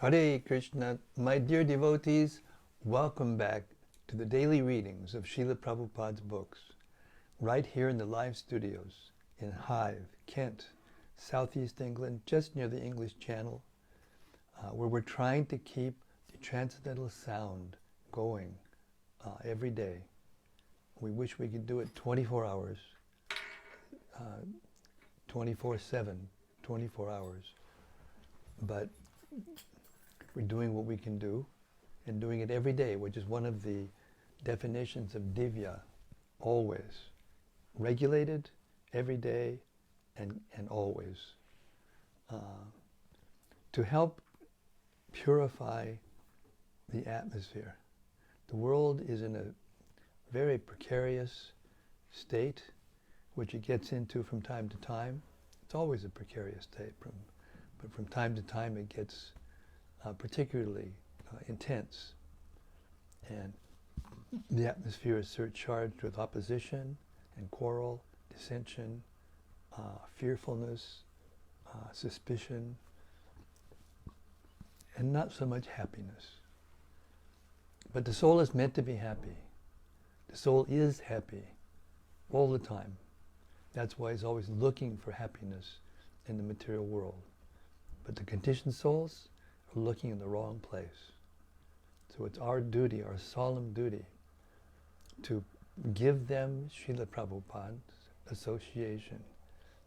Hare Krishna, my dear devotees, welcome back to the daily readings of Srila Prabhupada's books, right here in the live studios in Hive, Kent, Southeast England, just near the English Channel, where we're trying to keep the transcendental sound going every day. We wish we could do it 24 hours, 24/7, 24 hours, but we're doing what we can do and doing it every day, which is one of the definitions of divya, always. Regulated, every day, and always. To help purify the atmosphere. The world is in a very precarious state, which it gets into from time to time. It's always a precarious state, but from time to time it gets particularly intense. And the atmosphere is surcharged with opposition and quarrel, dissension, fearfulness, suspicion, and not so much happiness. But the soul is meant to be happy. The soul is happy all the time. That's why it's always looking for happiness in the material world. But the conditioned souls are looking in the wrong place. So it's our duty, our solemn duty, to give them Srila Prabhupada's association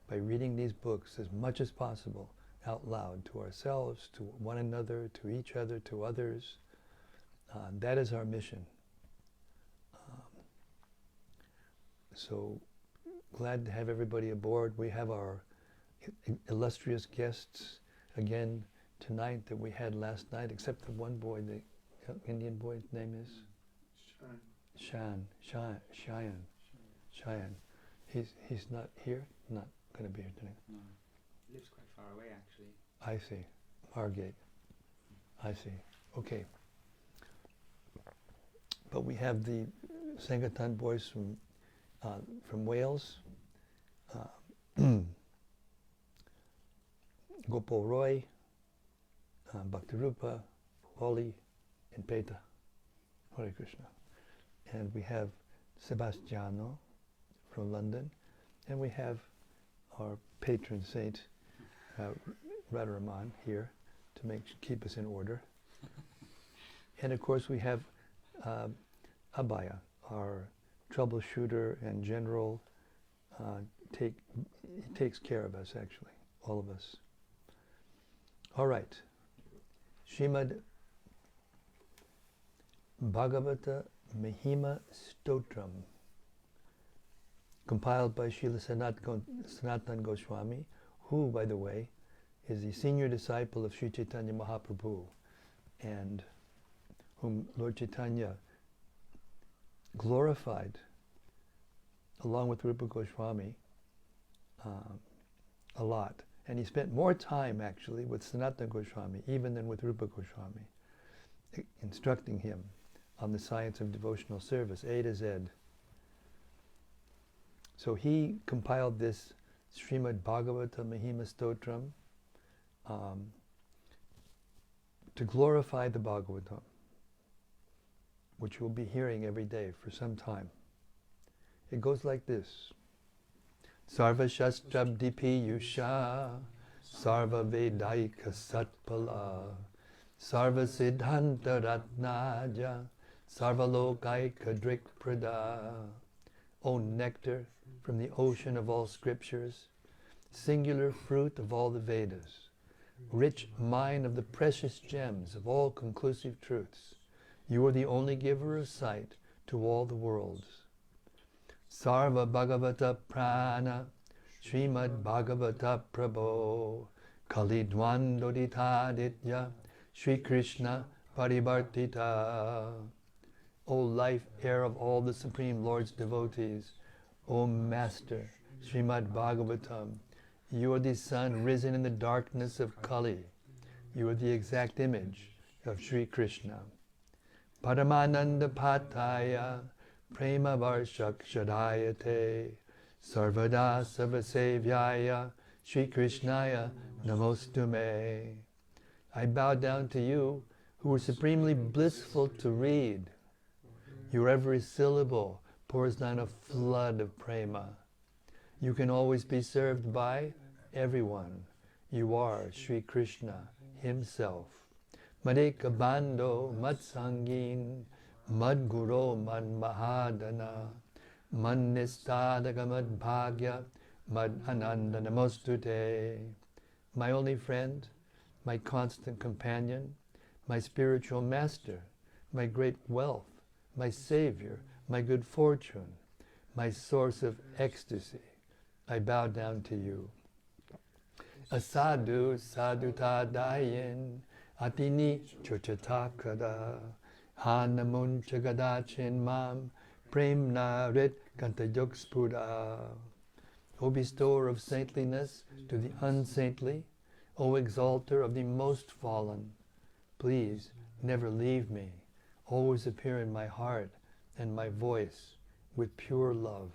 by reading these books as much as possible out loud to ourselves, to one another, to each other, to others. That is our mission. So glad to have everybody aboard. We have our illustrious guests again tonight that we had last night, except the one boy, the Indian boy's name is? Cheyenne. He's not here? Not going to be here tonight? No. He lives quite far away, actually. I see. Margate. I see. Okay. But we have the Sankirtan boys from Wales, Gopal Roy, Bhaktirupa, Wally, and Peta. Hare Krishna. And we have Sebastiano from London, and we have our patron saint, Radharaman, here to keep us in order. And of course we have Abhaya, our troubleshooter and general. He takes care of us, actually, all of us. All right. Śrīmad-Bhāgavata Mahima Stotram, compiled by Srila Sanatana Goswami, who, by the way, is the senior disciple of Sri Chaitanya Mahaprabhu, and whom Lord Chaitanya glorified along with Rupa Goswami a lot. And he spent more time actually with Sanatana Goswami even than with Rupa Goswami, instructing him on the science of devotional service, A to Z. So he compiled this Śrīmad-Bhāgavatam Mahima Stotram to glorify the Bhagavatam, which we'll be hearing every day for some time. It goes like this. Sarva Shastrabdipi Yusha, Sarva Vedaika Satpala, Sarva Siddhanta Ratnaja, Sarva Lokaika Drik Prada. O nectar from the ocean of all scriptures, singular fruit of all the Vedas, rich mine of the precious gems of all conclusive truths, you are the only giver of sight to all the worlds. Sarva Bhagavata Purāṇa, Śrīmad-Bhāgavata Prabho, Kali Dvandoditaditya, Sri Krishna Parivartita. O life, air of all the Supreme Lord's devotees, O Master, Śrīmad-Bhāgavatam, you are the sun risen in the darkness of Kali. You are the exact image of Sri Krishna. Paramananda Pataya, Prema Varshak Shadayate, Sarvada Sarvasevyaya, Sri Krishnaya Namostume. I bow down to you, who are supremely blissful to read. Your every syllable pours down a flood of prema. You can always be served by everyone. You are Sri Krishna himself. Madeka Bando Matsangin Madguro Mad Mahadana Mannistadaga Mad Bhagya Mad Ananda Namostute. My only friend, my constant companion, my spiritual master, my great wealth, my savior, my good fortune, my source of ecstasy, I bow down to you. Asadu saduta dayin atini chochatakada hanamunchagadachin mam premna rit kantayogspura. O bestower of saintliness to the unsaintly, O exalter of the most fallen, please never leave me. Always appear in my heart and my voice with pure love.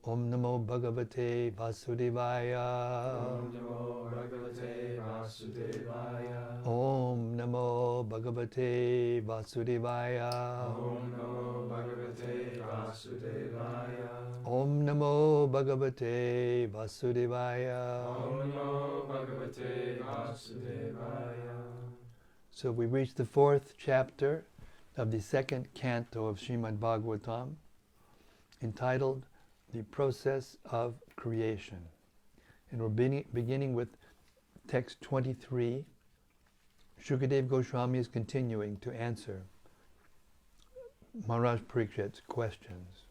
Om Namo Bhagavate Vasudevaya. Om Namo Bhagavate Vasudevaya. Om Namo Bhagavate Vasudevaya. Om Namo Bhagavate Vasudevaya. Om Namo Bhagavate Vasudevaya. Om Namo Bhagavate Vasudevaya. So we reach the 4th chapter of the 2nd canto of Śrīmad-Bhāgavatam, entitled The Process of Creation. And we're beginning with text 23. Shukadeva Goswami is continuing to answer Maharaj Parikshit's questions.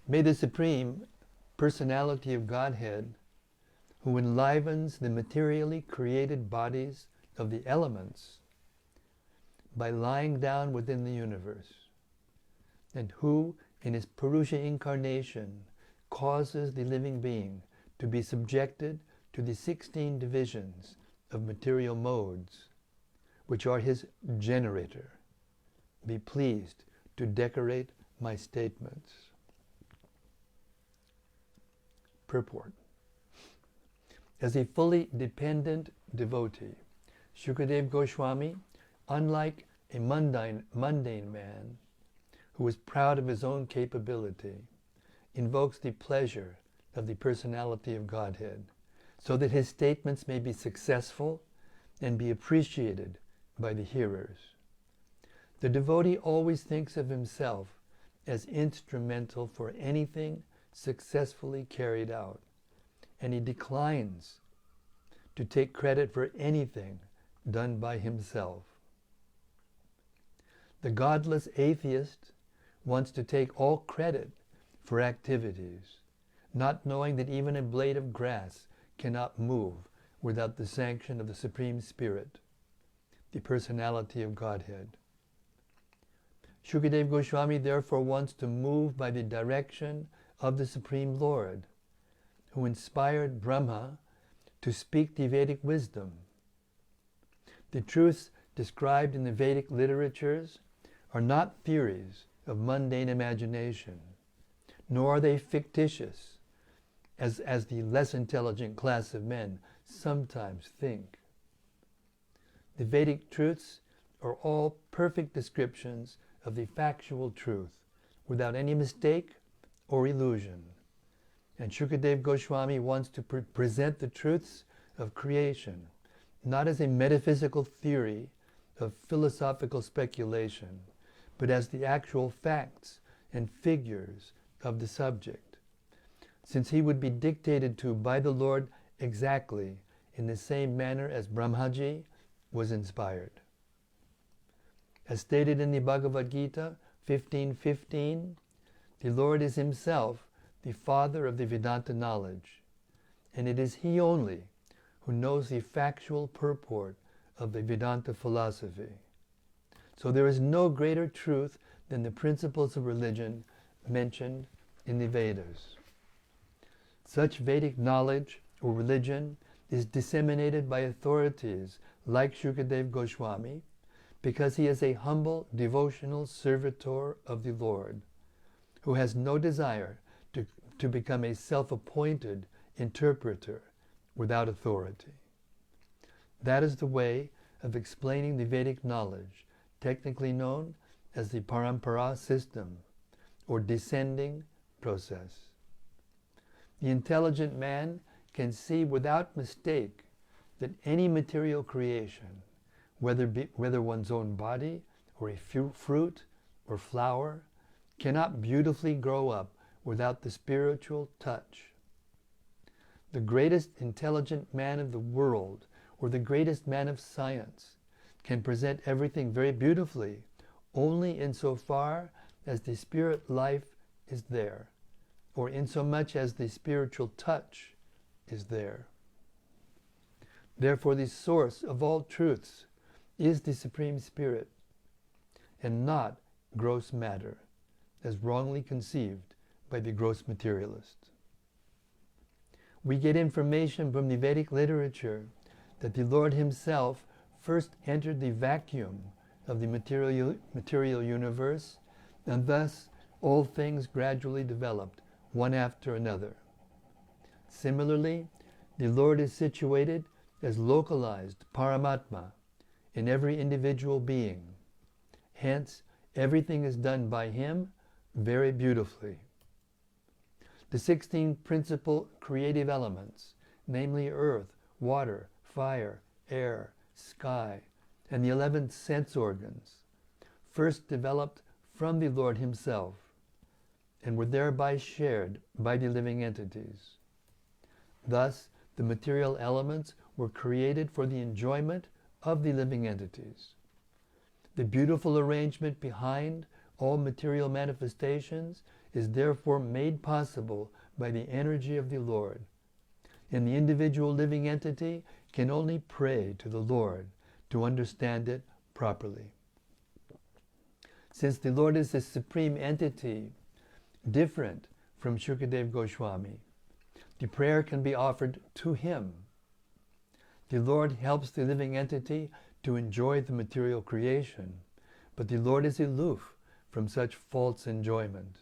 May the Supreme Personality of Godhead, who enlivens the materially created bodies of the elements by lying down within the universe, and who, in his Purusha incarnation, causes the living being to be subjected to the 16 divisions of material modes, which are his generator, be pleased to decorate my statements. Purport. As a fully dependent devotee, Shukadeva Goswami, unlike a mundane man who is proud of his own capability, invokes the pleasure of the personality of Godhead, so that his statements may be successful and be appreciated by the hearers. The devotee always thinks of himself as instrumental for anything successfully carried out, and he declines to take credit for anything done by himself. The godless atheist wants to take all credit for activities, not knowing that even a blade of grass cannot move without the sanction of the Supreme Spirit, the personality of Godhead. Shukadeva Goswami therefore wants to move by the direction of the Supreme Lord, who inspired Brahma to speak the Vedic wisdom. The truths described in the Vedic literatures are not theories of mundane imagination, nor are they fictitious, as the less intelligent class of men sometimes think. The Vedic truths are all perfect descriptions of the factual truth, without any mistake or illusion. And Shukadeva Goswami wants to present the truths of creation, not as a metaphysical theory of philosophical speculation, but as the actual facts and figures of the subject, since he would be dictated to by the Lord exactly in the same manner as Brahmaji was inspired. As stated in the Bhagavad Gita 15:15, the Lord is himself the father of the Vedanta knowledge, and it is he only who knows the factual purport of the Vedanta philosophy. So there is no greater truth than the principles of religion mentioned in the Vedas. Such Vedic knowledge or religion is disseminated by authorities like Shukadeva Goswami because he is a humble devotional servitor of the Lord who has no desire to become a self-appointed interpreter without authority. That is the way of explaining the Vedic knowledge, technically known as the parampara system, or descending process. The intelligent man can see without mistake that any material creation, whether one's own body or a fruit or flower, cannot beautifully grow up without the spiritual touch. The greatest intelligent man of the world, or the greatest man of science, can present everything very beautifully only insofar as the spirit life is there, or insomuch as the spiritual touch is there. Therefore, the source of all truths is the Supreme Spirit, and not gross matter, as wrongly conceived by the gross materialist. We get information from the Vedic literature that the Lord Himself first entered the vacuum of the material universe, and thus all things gradually developed, one after another. Similarly, the Lord is situated as localized Paramatma in every individual being. Hence, everything is done by Him very beautifully. The 16 principal creative elements, namely earth, water, fire, air, sky, and the 11 sense organs, first developed from the Lord Himself, and were thereby shared by the living entities. Thus, the material elements were created for the enjoyment of the living entities. The beautiful arrangement behind all material manifestations is therefore made possible by the energy of the Lord, and the individual living entity can only pray to the Lord to understand it properly. Since the Lord is a supreme entity, different from Shukadev Goswami, the prayer can be offered to Him. The Lord helps the living entity to enjoy the material creation, but the Lord is aloof from such false enjoyment.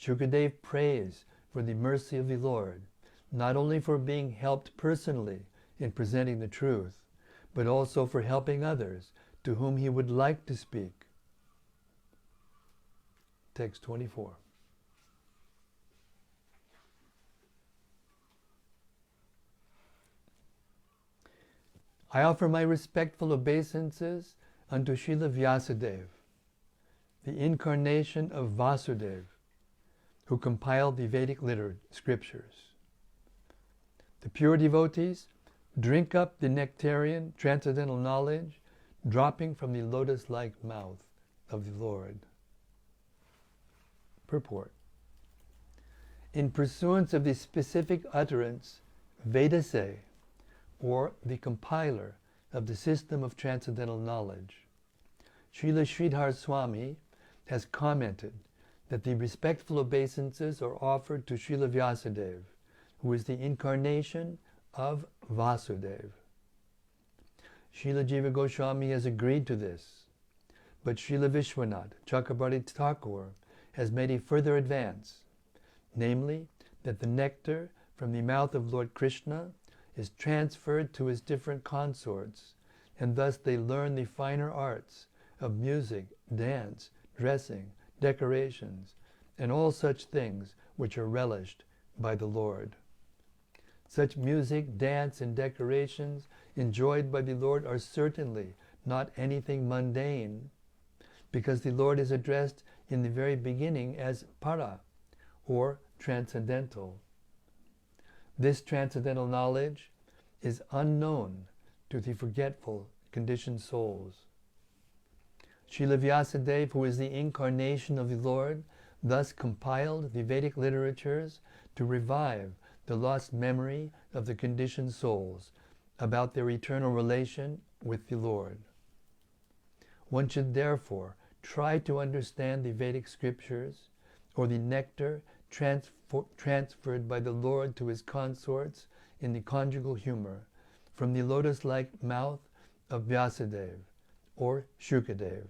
Shukadev prays for the mercy of the Lord, not only for being helped personally in presenting the truth, but also for helping others to whom he would like to speak. Text 24. I offer my respectful obeisances unto Srila Vyasadeva, the incarnation of Vasudeva, who compiled the Vedic scriptures. The pure devotees drink up the nectarian transcendental knowledge dropping from the lotus-like mouth of the Lord. Purport. In pursuance of the specific utterance, Vedase, or the compiler of the system of transcendental knowledge, Srila Sridhar Swami has commented that the respectful obeisances are offered to Srila Vyasadeva, who is the incarnation of Vasudeva. Srila Jiva Goswami has agreed to this, but Srila Vishwanath Chakrabarti Thakur has made a further advance, namely that the nectar from the mouth of Lord Krishna is transferred to his different consorts, and thus they learn the finer arts of music, dance, dressing, decorations, and all such things which are relished by the Lord. Such music, dance, and decorations enjoyed by the Lord are certainly not anything mundane, because the Lord is addressed in the very beginning as para, or transcendental. This transcendental knowledge is unknown to the forgetful conditioned souls. Srila Vyasadeva, who is the incarnation of the Lord, thus compiled the Vedic literatures to revive the lost memory of the conditioned souls about their eternal relation with the Lord. One should therefore try to understand the Vedic scriptures, or the nectar transferred by the Lord to his consorts in the conjugal humor, from the lotus-like mouth of Vyasadeva, or Shukadeva.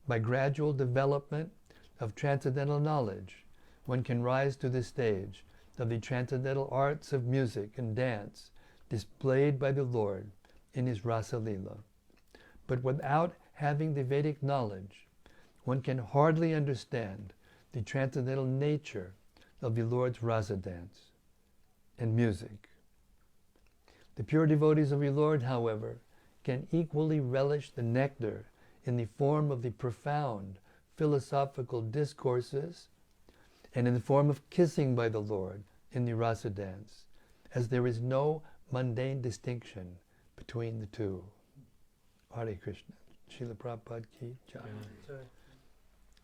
By gradual development of transcendental knowledge, one can rise to the stage of the transcendental arts of music and dance displayed by the Lord in his Rasa Lila. But without having the Vedic knowledge, one can hardly understand the transcendental nature of the Lord's Rasa dance and music. The pure devotees of the Lord, however, can equally relish the nectar in the form of the profound philosophical discourses and in the form of kissing by the Lord in the Rasa dance, as there is no mundane distinction between the two. Hare Krishna. Srila Prabhupada ki jai.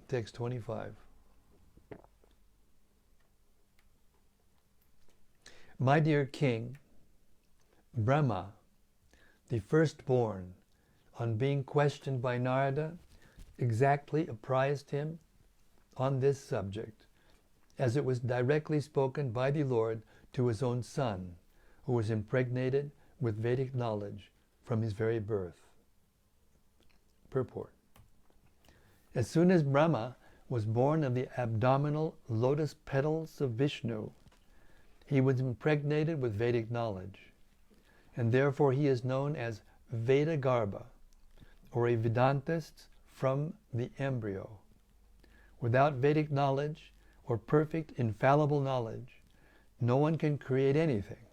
Text 25. My dear king, Brahma, the firstborn, on being questioned by Narada, exactly apprised him on this subject, as it was directly spoken by the Lord to his own son, who was impregnated with Vedic knowledge from his very birth. Purport. As soon as Brahma was born of the abdominal lotus petals of Vishnu, he was impregnated with Vedic knowledge, and therefore he is known as Veda-garbha, or a Vedantist from the embryo. Without Vedic knowledge, or perfect infallible knowledge, no one can create anything.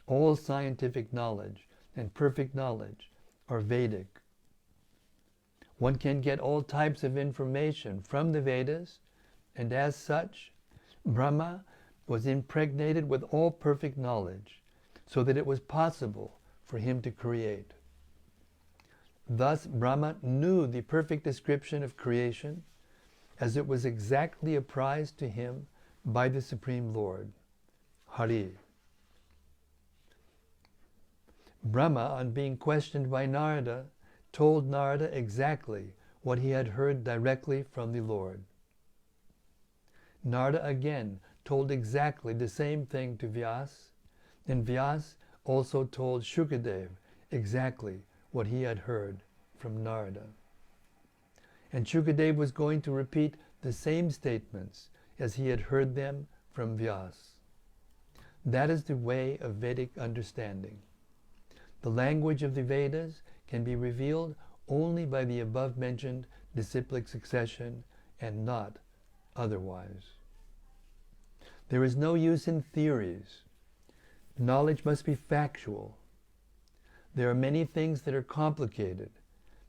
All scientific knowledge and perfect knowledge are Vedic. One can get all types of information from the Vedas, and as such, Brahma was impregnated with all perfect knowledge, so that it was possible for him to create. Thus, Brahma knew the perfect description of creation, as it was exactly apprised to him by the Supreme Lord. Hari. Brahma, on being questioned by Narada, told Narada exactly what he had heard directly from the Lord. Narada again told exactly the same thing to Vyas, and Vyas also told Shukadev exactly what he had heard from Narada. And Shukadev was going to repeat the same statements as he had heard them from Vyas. That is the way of Vedic understanding. The language of the Vedas can be revealed only by the above-mentioned disciplic succession and not otherwise. There is no use in theories. Knowledge must be factual. There are many things that are complicated,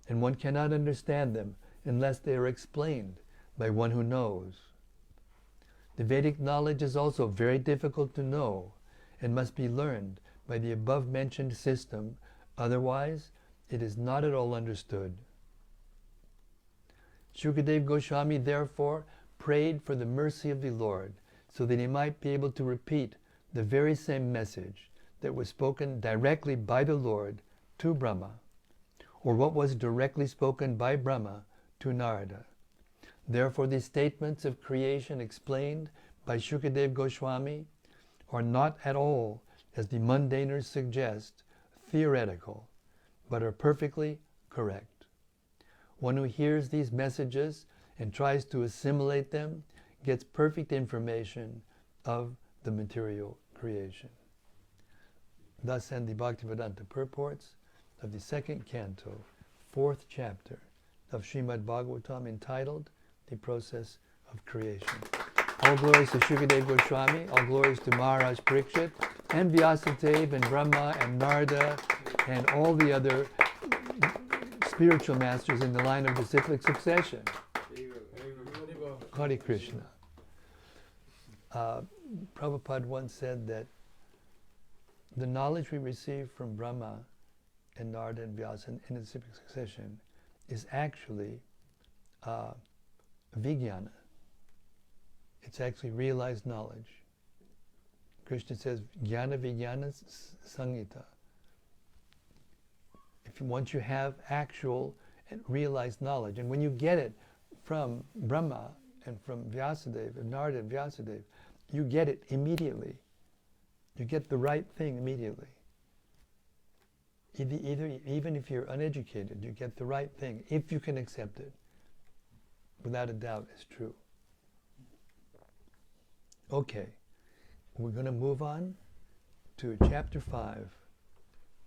and one cannot understand them unless they are explained by one who knows. The Vedic knowledge is also very difficult to know and must be learned by the above-mentioned system, otherwise it is not at all understood. Shukadev Goswami therefore prayed for the mercy of the Lord so that he might be able to repeat the very same message that was spoken directly by the Lord to Brahma, or what was directly spoken by Brahma to Narada. Therefore, the statements of creation explained by Shukadev Goswami are not at all, as the mundaners suggest, theoretical, but are perfectly correct. One who hears these messages and tries to assimilate them gets perfect information of the material creation. Thus end the Bhaktivedanta purports of the second canto, 4th chapter of Śrīmad-Bhāgavatam, entitled The Process of Creation. All glories to Shukadev Goswami, all glories to Maharaj Parikshit, and Vyasadeva, and Brahma, and Narada, and all the other spiritual masters in the line of disciplic succession. Hare Krishna. Prabhupada once said that the knowledge we receive from Brahma and Narada and Vyasa in the disciplic succession is actually vijnana. It's actually realized knowledge. Krishna says, jnana vijnana sangita. Once you have actual and realized knowledge, and when you get it from Brahma and from Vyasadeva, and Narada and Vyasadeva, you get it immediately. You get the right thing immediately. Even if you're uneducated, you get the right thing, if you can accept it. Without a doubt, it's true. Okay, we're going to move on to Chapter 5,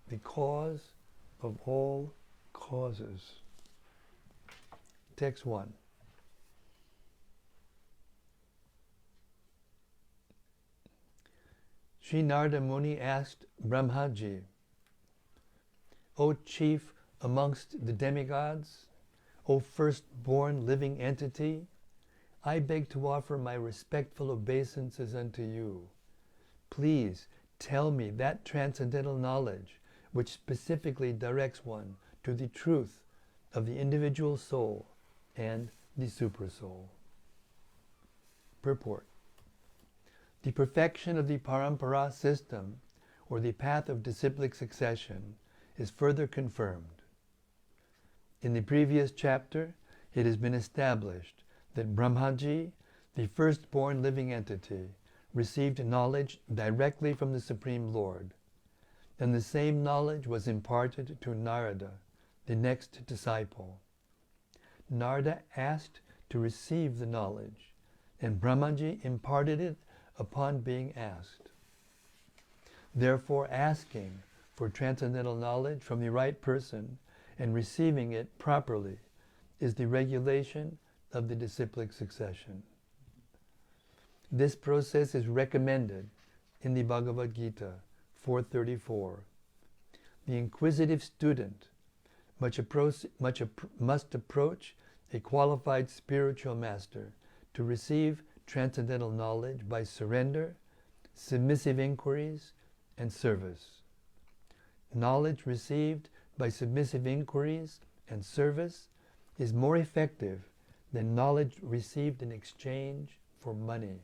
the cause of all causes. Text 1. Sri Narada Muni asked Brahmaji, O chief amongst the demigods, O firstborn living entity, I beg to offer my respectful obeisances unto you. Please tell me that transcendental knowledge which specifically directs one to the truth of the individual soul and the supersoul. Purport. The perfection of the Parampara system, or the path of disciplic succession, is further confirmed. In the previous chapter, it has been established that Brahmaji, the firstborn living entity, received knowledge directly from the Supreme Lord, and the same knowledge was imparted to Narada, the next disciple. Narada asked to receive the knowledge, and Brahmaji imparted it upon being asked. Therefore, asking for transcendental knowledge from the right person and receiving it properly is the regulation of the disciplic succession. This process is recommended in the Bhagavad Gita 4:34. The inquisitive student must approach a qualified spiritual master to receive transcendental knowledge by surrender, submissive inquiries, and service. Knowledge received by submissive inquiries and service is more effective than knowledge received in exchange for money.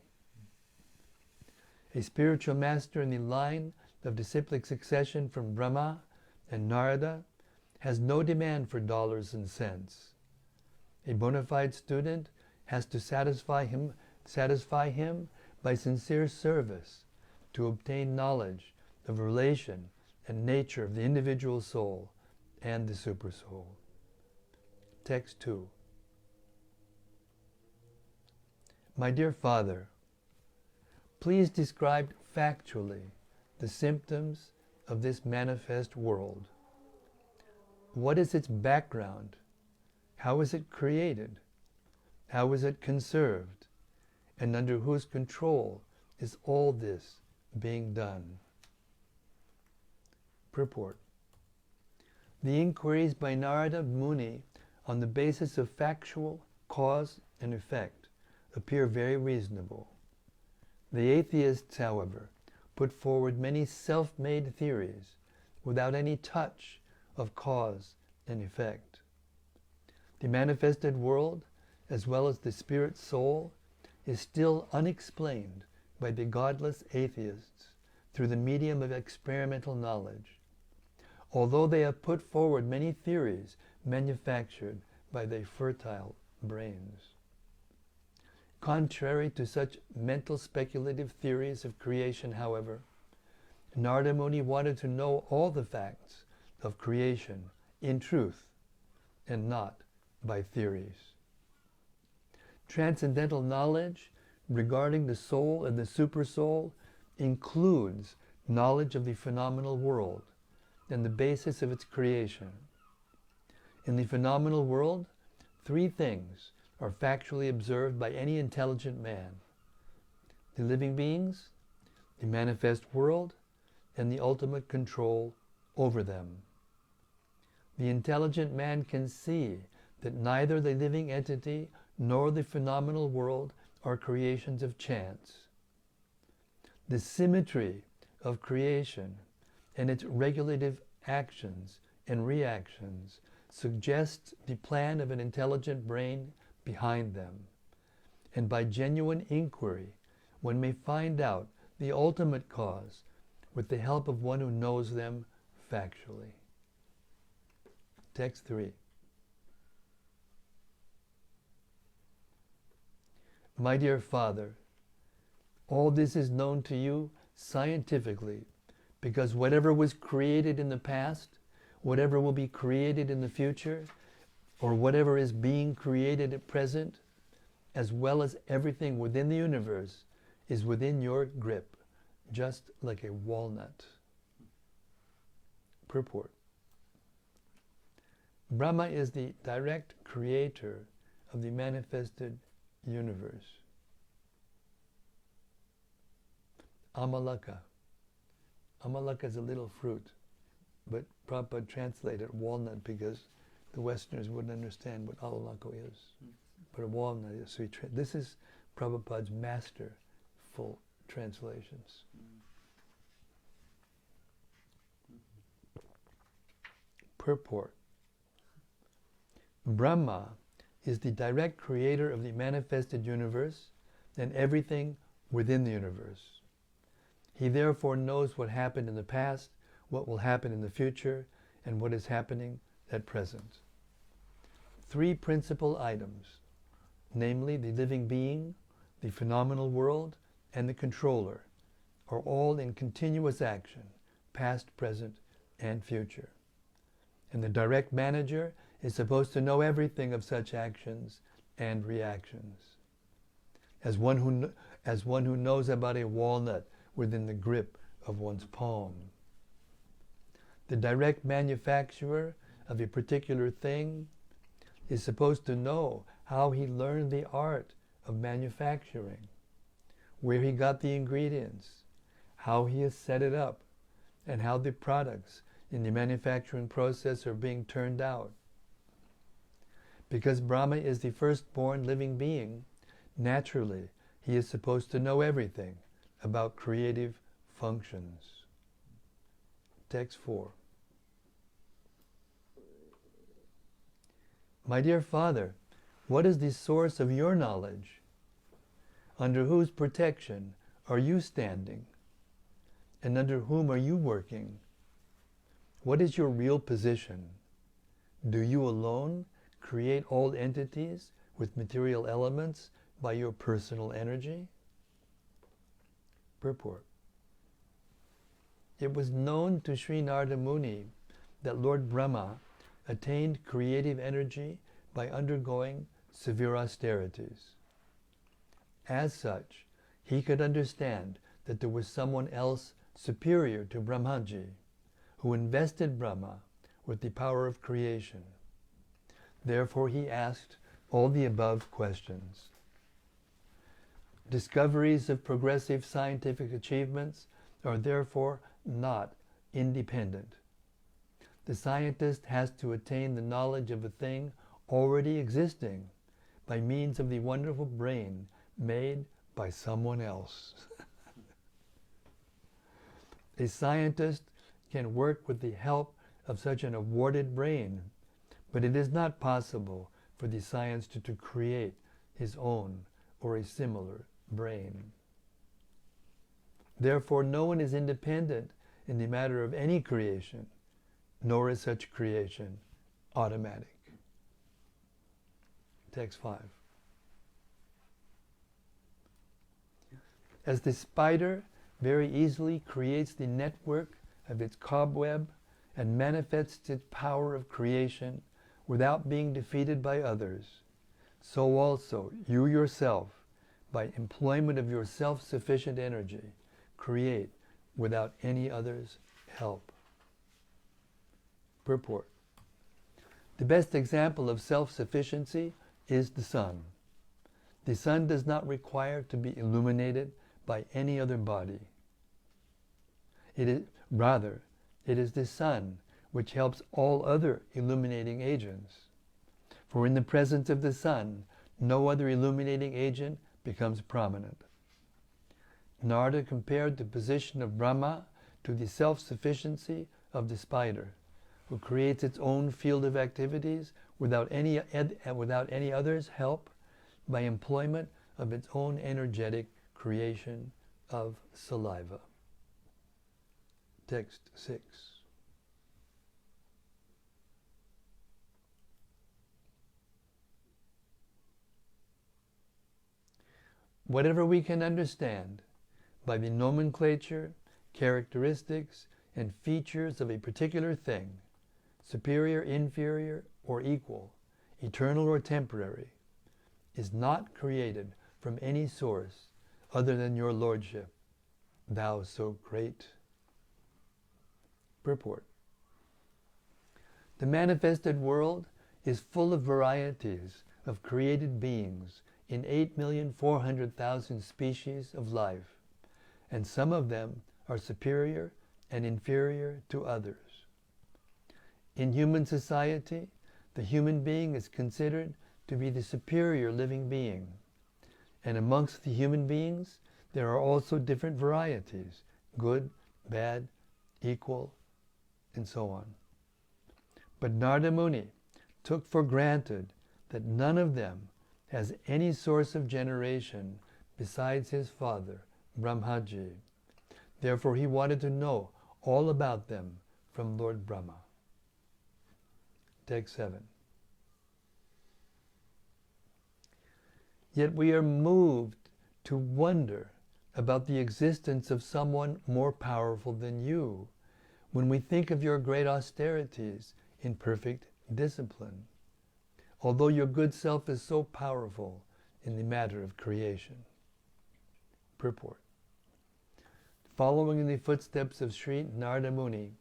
A spiritual master in the line of disciplic succession from Brahma and Narada has no demand for dollars and cents. A bona fide student has to satisfy him by sincere service to obtain knowledge of relation and nature of the individual soul and the supersoul. Text 2. My dear Father, please describe factually the symptoms of this manifest world. What is its background? How is it created? How is it conserved? And under whose control is all this being done? Purport. The inquiries by Narada Muni on the basis of factual cause and effect appear very reasonable. The atheists, however, put forward many self-made theories without any touch of cause and effect. The manifested world, as well as the spirit soul, is still unexplained by the godless atheists through the medium of experimental knowledge, although they have put forward many theories manufactured by their fertile brains. Contrary to such mental speculative theories of creation, however, Narada Muni wanted to know all the facts of creation in truth and not by theories. Transcendental knowledge regarding the soul and the supersoul includes knowledge of the phenomenal world and the basis of its creation. In the phenomenal world, three things are factually observed by any intelligent man: the living beings, the manifest world, and the ultimate control over them. The intelligent man can see that neither the living entity nor the phenomenal world are creations of chance. The symmetry of creation and its regulative actions and reactions suggests the plan of an intelligent brain behind them, and by genuine inquiry one may find out the ultimate cause with the help of one who knows them factually. Text 3. My dear Father, all this is known to you scientifically, because whatever was created in the past, whatever will be created in the future, or whatever is being created at present, as well as everything within the universe, is within your grip, just like a walnut. Purport. Brahma is the direct creator of the manifested universe. Amalaka. Amalaka is a little fruit, but Prabhupada translated walnut because the Westerners wouldn't understand what amalaka is. But a walnut is. So this is Prabhupada's masterful translations. Purport. Brahma is the direct creator of the manifested universe and everything within the universe. He therefore knows what happened in the past, what will happen in the future, and what is happening at present. 3 principal items, namely the living being, the phenomenal world, and the controller, are all in continuous action, past, present, and future. And the direct manager is supposed to know everything of such actions and reactions. As one who knows about a walnut within the grip of one's palm. The direct manufacturer of a particular thing is supposed to know how he learned the art of manufacturing, where he got the ingredients, how he has set it up, and how the products in the manufacturing process are being turned out. Because Brahma is the firstborn living being, naturally he is supposed to know everything about creative functions. Text 4. My dear Father, what is the source of your knowledge? Under whose protection are you standing? And under whom are you working? What is your real position? Do you alone create all entities with material elements by your personal energy? Purport. It was known to Sri Narada Muni that Lord Brahma attained creative energy by undergoing severe austerities. As such, he could understand that there was someone else superior to Brahmaji, who invested Brahma with the power of creation. Therefore he asked all the above questions. Discoveries of progressive scientific achievements are therefore not independent. The scientist has to attain the knowledge of a thing already existing by means of the wonderful brain made by someone else. A scientist can work with the help of such an awarded brain, but it is not possible for the scientist to create his own or a similar brain. Therefore, no one is independent in the matter of any creation, nor is such creation automatic. Text 5. As the spider very easily creates the network of its cobweb and manifests its power of creation without being defeated by others, so also you yourself, by employment of your self-sufficient energy, create without any other's help. Purport. The best example of self-sufficiency is the sun. The sun does not require to be illuminated by any other body. It is the sun which helps all other illuminating agents. For in the presence of the sun, no other illuminating agent becomes prominent. Narada compared the position of Brahma to the self-sufficiency of the spider, who creates its own field of activities without any other's help by employment of its own energetic creation of saliva. Text 6. Whatever we can understand by the nomenclature, characteristics, and features of a particular thing, superior, inferior, or equal, eternal or temporary, is not created from any source other than your lordship, thou so great. Purport. The manifested world is full of varieties of created beings in 8,400,000 species of life, and some of them are superior and inferior to others. In human society, the human being is considered to be the superior living being, and amongst the human beings there are also different varieties, good, bad, equal, and so on. But Narada Muni took for granted that none of them has any source of generation besides his father, Brahmaji. Therefore he wanted to know all about them from Lord Brahma. Text 7. Yet we are moved to wonder about the existence of someone more powerful than you when we think of your great austerities in perfect discipline, although your good self is so powerful in the matter of creation. Purport. Following in the footsteps of Sri Narada Muni,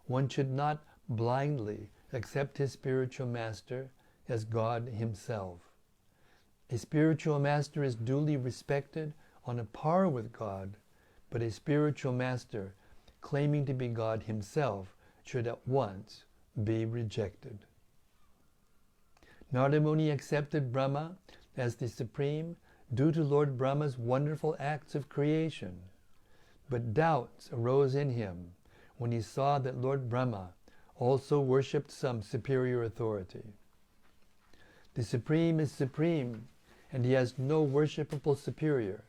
one should not blindly accept his spiritual master as God himself. A spiritual master is duly respected on a par with God, but a spiritual master claiming to be God himself should at once be rejected. Narada Muni accepted Brahma as the supreme due to Lord Brahma's wonderful acts of creation, but doubts arose in him when he saw that Lord Brahma also worshipped some superior authority. The supreme is supreme, and he has no worshipable superior.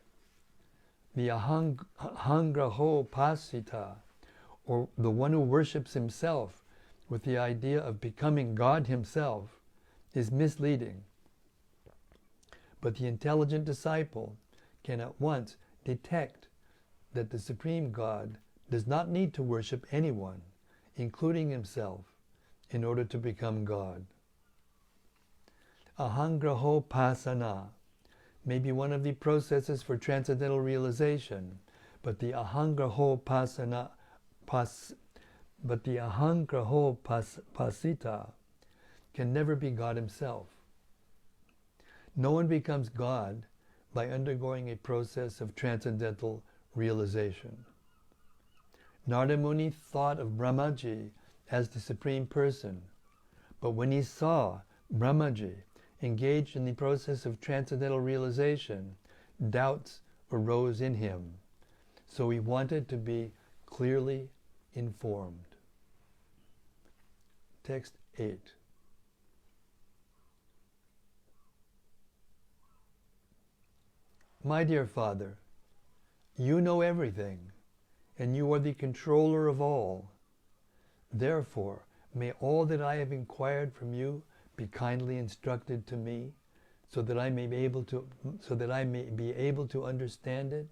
The ahangraho pasita, or the one who worships himself with the idea of becoming God himself, is misleading. But the intelligent disciple can at once detect that the Supreme God does not need to worship anyone, including himself, in order to become God. Ahangraho pasana may be one of the processes for transcendental realization, but the ahangraho pasita can never be God himself. No one becomes God by undergoing a process of transcendental realization. Narada Muni thought of Brahmaji as the Supreme Person, but when he saw Brahmaji engaged in the process of transcendental realization, doubts arose in him, so he wanted to be clearly informed. Text 8. My dear Father, you know everything, and you are the controller of all. Therefore, may all that I have inquired from you be kindly instructed to me, so that I may be able to understand it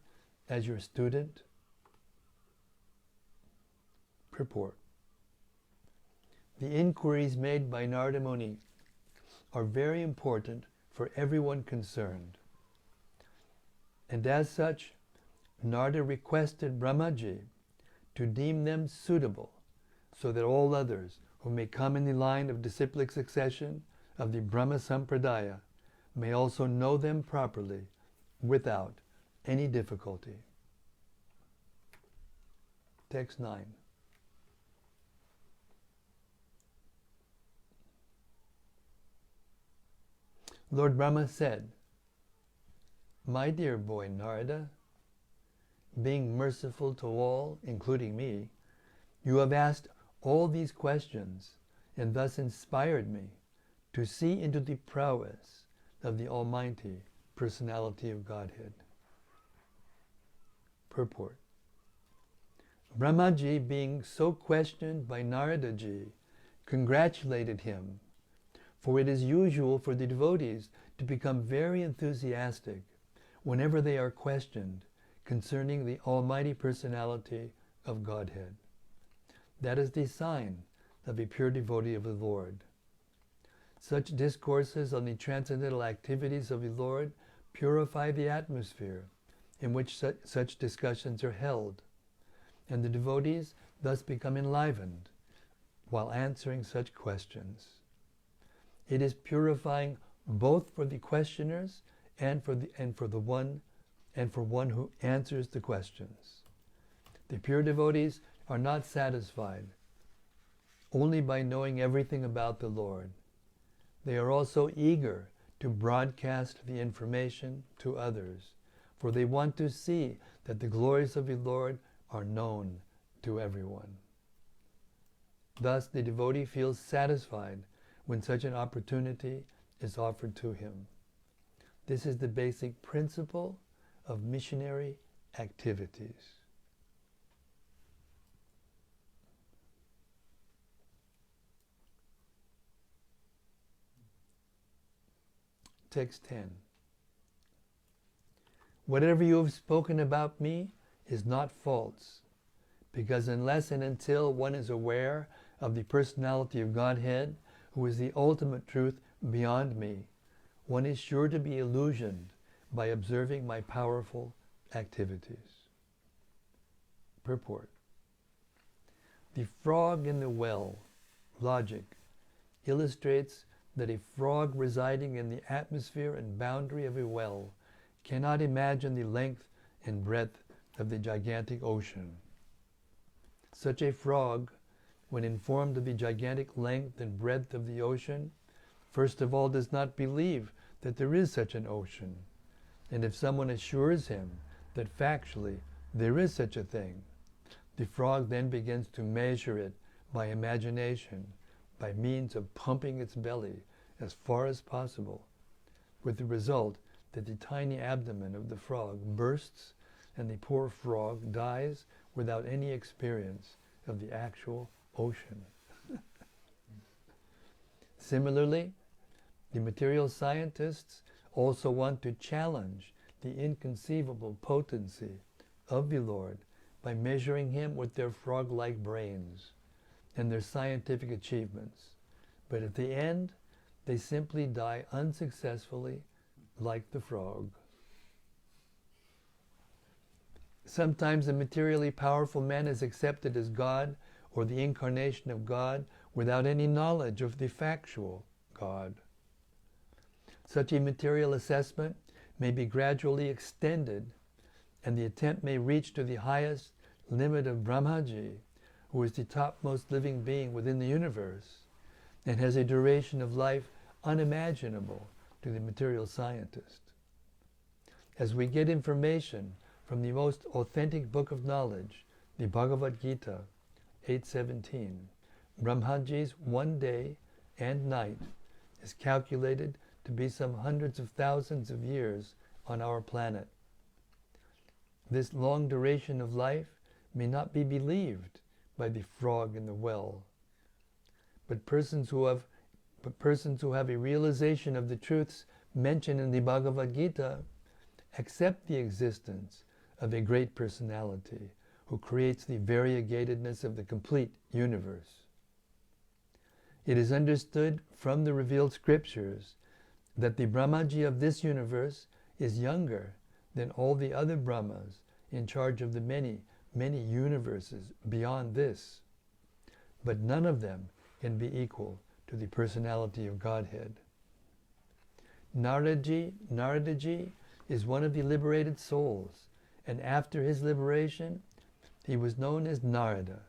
as your student. Purport. The inquiries made by Narada Muni are very important for everyone concerned. And as such, Narada requested Brahmaji to deem them suitable, so that all others who may come in the line of disciplic succession of the Brahma Sampradaya may also know them properly without any difficulty. Text 9. Lord Brahma said, My dear boy Narada, being merciful to all, including me, you have asked all these questions and thus inspired me to see into the prowess of the Almighty Personality of Godhead. Purport. Brahmaji, being so questioned by Naradaji, congratulated him, for it is usual for the devotees to become very enthusiastic whenever they are questioned concerning the Almighty Personality of Godhead. That is the sign of a pure devotee of the Lord. Such discourses on the transcendental activities of the Lord purify the atmosphere in which such discussions are held, and the devotees thus become enlivened while answering such questions. It is purifying both for the questioners and for one who answers the questions. The pure devotees are not satisfied only by knowing everything about the Lord. They are also eager to broadcast the information to others, for they want to see that the glories of the Lord are known to everyone. Thus, the devotee feels satisfied when such an opportunity is offered to him. This is the basic principle of missionary activities. Text 10. Whatever you have spoken about me is not false, because unless and until one is aware of the personality of Godhead, who is the ultimate truth beyond me, one is sure to be illusioned by observing my powerful activities. Purport. The frog in the well, logic, illustrates that a frog residing in the atmosphere and boundary of a well cannot imagine the length and breadth of the gigantic ocean. Such a frog, when informed of the gigantic length and breadth of the ocean, first of all does not believe that there is such an ocean. And if someone assures him that factually there is such a thing, the frog then begins to measure it by imagination, by means of pumping its belly as far as possible, with the result that the tiny abdomen of the frog bursts and the poor frog dies without any experience of the actual ocean. Similarly, the material scientists also want to challenge the inconceivable potency of the Lord by measuring him with their frog-like brains and their scientific achievements. But at the end, they simply die unsuccessfully like the frog. Sometimes a materially powerful man is accepted as God or the incarnation of God without any knowledge of the factual God. Such a material assessment may be gradually extended, and the attempt may reach to the highest limit of Brahmaji, who is the topmost living being within the universe, and has a duration of life unimaginable to the material scientist. As we get information from the most authentic book of knowledge, the Bhagavad Gita 8:17, Brahmaji's one day and night is calculated to be some hundreds of thousands of years on our planet. This long duration of life may not be believed by the frog in the well, but persons who have a realization of the truths mentioned in the Bhagavad Gita accept the existence of a great personality who creates the variegatedness of the complete universe. It is understood from the revealed scriptures that the Brahmaji of this universe is younger than all the other Brahmas in charge of the many, many universes beyond this. But none of them can be equal to the personality of Godhead. Naradaji is one of the liberated souls, and after his liberation, he was known as Narada.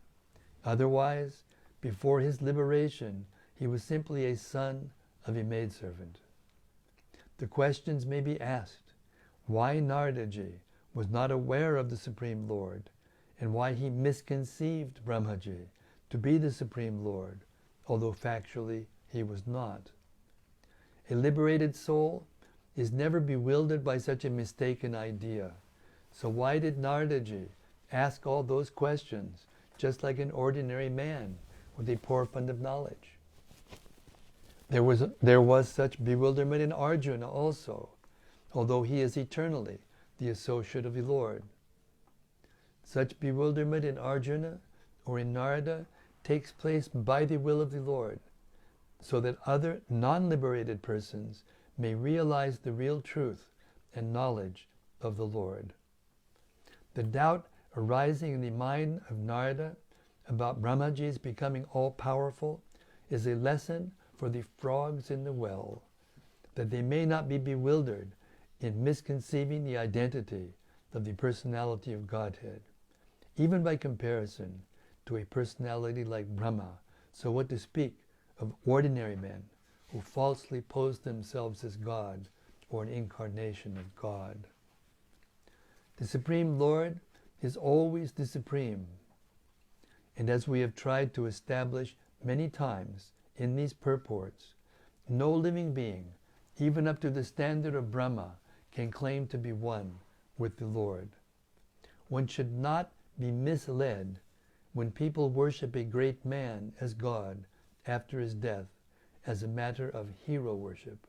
Otherwise, before his liberation, he was simply a son of a maidservant. The questions may be asked, why Naradaji was not aware of the Supreme Lord, and why he misconceived Brahmaji to be the Supreme Lord, although factually he was not. A liberated soul is never bewildered by such a mistaken idea. So why did Naradaji ask all those questions just like an ordinary man with a poor fund of knowledge? There was such bewilderment in Arjuna also, although he is eternally the associate of the Lord. Such bewilderment in Arjuna or in Narada takes place by the will of the Lord, so that other non-liberated persons may realize the real truth and knowledge of the Lord. The doubt arising in the mind of Narada about Brahmaji's becoming all-powerful is a lesson for the frogs in the well, that they may not be bewildered in misconceiving the identity of the personality of Godhead, even by comparison to a personality like Brahma, so what to speak of ordinary men who falsely pose themselves as God or an incarnation of God. The Supreme Lord is always the Supreme, and as we have tried to establish many times in these purports, no living being, even up to the standard of Brahma, can claim to be one with the Lord. One should not be misled when people worship a great man as God after his death as a matter of hero worship.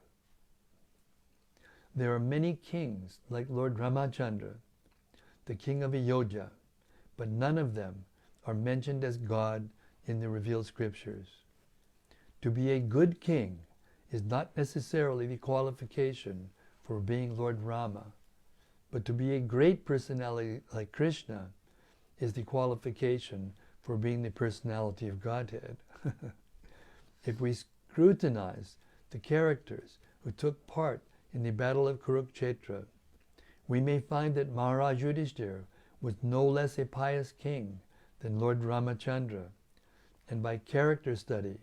There are many kings like Lord Ramachandra, the king of Ayodhya, but none of them are mentioned as God in the revealed scriptures. To be a good king is not necessarily the qualification for being Lord Rama, but to be a great personality like Krishna is the qualification for being the personality of Godhead. If we scrutinize the characters who took part in the battle of Kurukshetra, we may find that Maharaj Yudhishthira was no less a pious king than Lord Ramachandra, and by character study,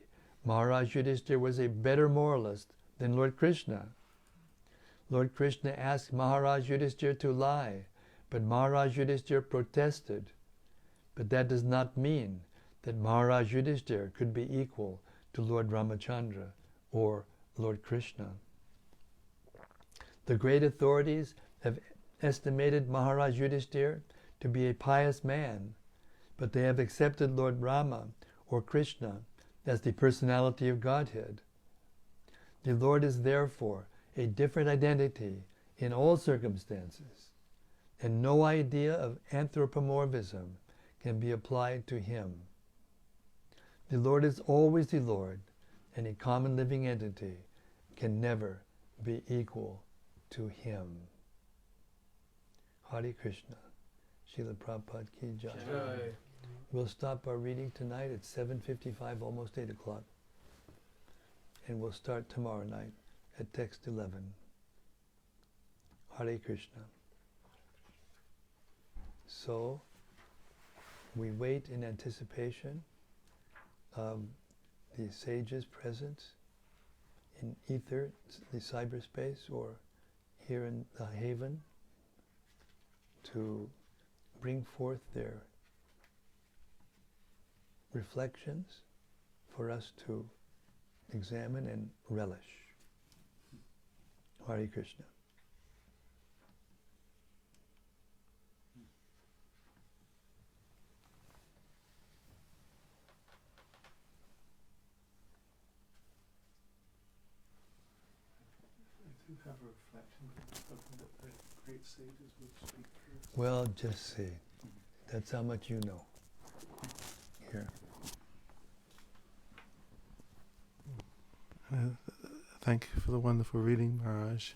Maharaj Yudhishthira was a better moralist than Lord Krishna. Lord Krishna asked Maharaj Yudhishthira to lie, but Maharaj Yudhishthira protested. But that does not mean that Maharaj Yudhishthira could be equal to Lord Ramachandra or Lord Krishna. The great authorities have estimated Maharaj Yudhishthira to be a pious man, but they have accepted Lord Rama or Krishna as the personality of Godhead. The Lord is therefore a different identity in all circumstances, and no idea of anthropomorphism can be applied to him. The Lord is always the Lord, and a common living entity can never be equal to him. Hare Krishna. Srila Prabhupada ki jai. Jai. We'll stop our reading tonight at 7:55, almost 8 o'clock. And we'll start tomorrow night at text 11. Hare Krishna. So, we wait in anticipation of the sages present in ether, the cyberspace, or here in the haven, to bring forth their reflections for us to examine and relish. Hare Krishna. I do have a reflection, something that the great sages would speak through. Well, just see. That's how much you know. Here. Thank you for the wonderful reading, Maharaj.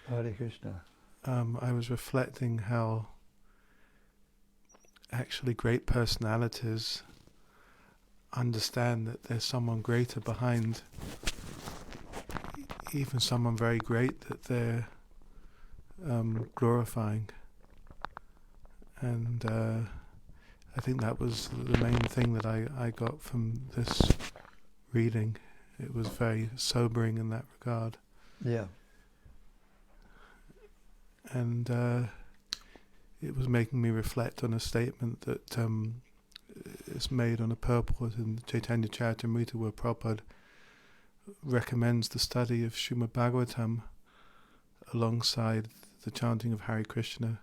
Hare Krishna. I was reflecting how actually great personalities understand that there's someone greater behind, even someone very great that they're glorifying. And I think that was the main thing that I got from this reading. It was very sobering in that regard. Yeah. And it was making me reflect on a statement that is made on a purport in Chaitanya Charitamrita, where Prabhupada recommends the study of Śrīmad-Bhāgavatam alongside the chanting of Hare Krishna,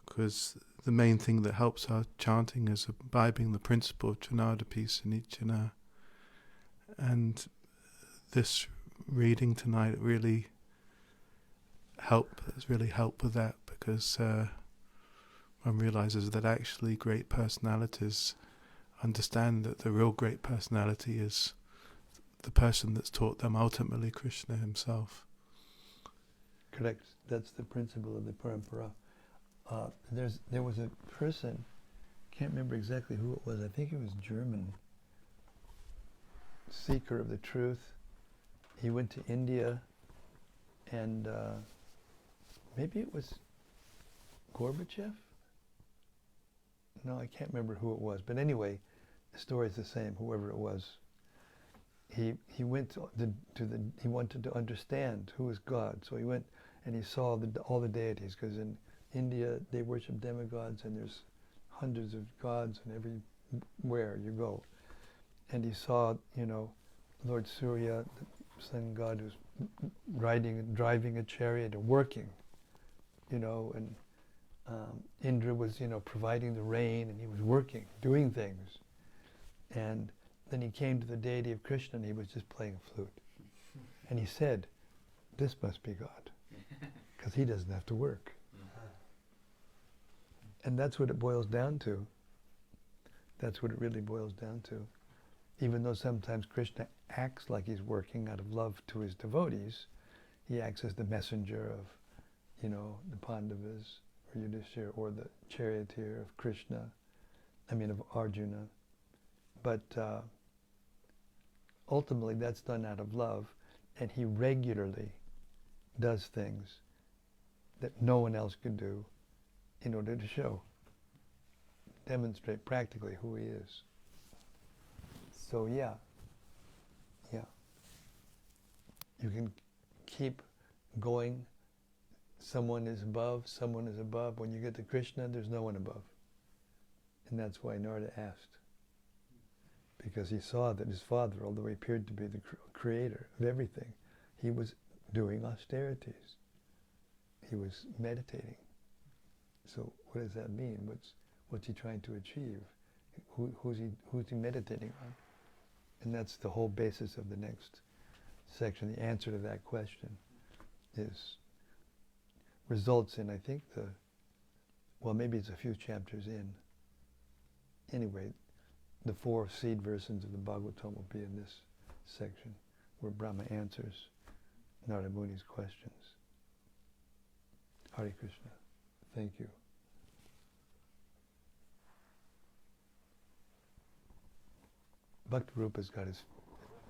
because the main thing that helps our chanting is imbibing the principle of Trinadapi Sanicchana. And this reading tonight really has really helped with that, because one realizes that actually great personalities understand that the real great personality is the person that's taught them, ultimately Krishna himself. Correct. That's the principle of the parampara. there was a person, can't remember exactly who it was. I think he was German, seeker of the truth. He went to India, and maybe it was Gorbachev? No, I can't remember who it was. But anyway, the story is the same, whoever it was. He went to he wanted to understand who is God. So he went and he saw all the deities, because in India they worship demigods, and there's hundreds of gods and everywhere you go. And he saw, Lord Surya, the sun god, who's riding and driving a chariot and working, and Indra was, providing the rain, and he was working, doing things. And then he came to the deity of Krishna, and he was just playing a flute. And he said, this must be God, because he doesn't have to work. And that's what it boils down to. That's what it really boils down to. Even though sometimes Krishna acts like he's working out of love to his devotees, he acts as the messenger of, the Pandavas, or Yudhishthira, or the charioteer of Krishna, of Arjuna. But ultimately that's done out of love, and he regularly does things that no one else could do in order to demonstrate practically who he is. So yeah. You can keep going. Someone is above, someone is above. When you get to Krishna, there's no one above. And that's why Narada asked. Because he saw that his father, although he appeared to be the creator of everything, he was doing austerities. He was meditating. So what does that mean? What's he trying to achieve? Who's he meditating on? And that's the whole basis of the next section. The answer to that question results in, I think, maybe it's a few chapters in. Anyway, the 4 seed versions of the Bhagavatam will be in this section, where Brahma answers Narada Muni's questions. Hare Krishna. Thank you. Bhakti-Rupa's got his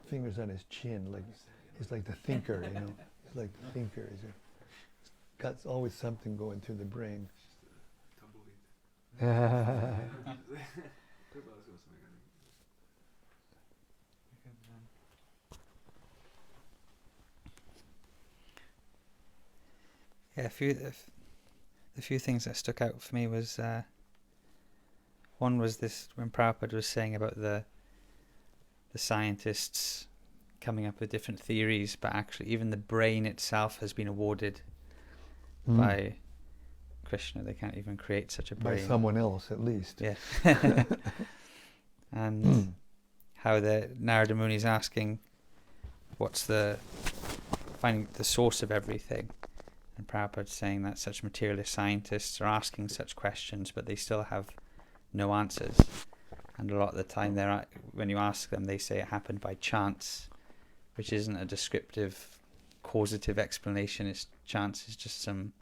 fingers on his chin, like he's like the thinker, He's like the thinker. He's got always something going through the brain. Yeah, the few things that stuck out for me was one was this, when Prabhupada was saying about the scientists coming up with different theories, but actually even the brain itself has been awarded by Krishna. They can't even create such a brain. By someone else, at least. Yeah. And how the Narada Muni is asking, finding the source of everything. And Prabhupada's saying that such materialist scientists are asking such questions, but they still have no answers. And a lot of the time, when you ask them, they say it happened by chance, which isn't a descriptive, causative explanation. Chance is just some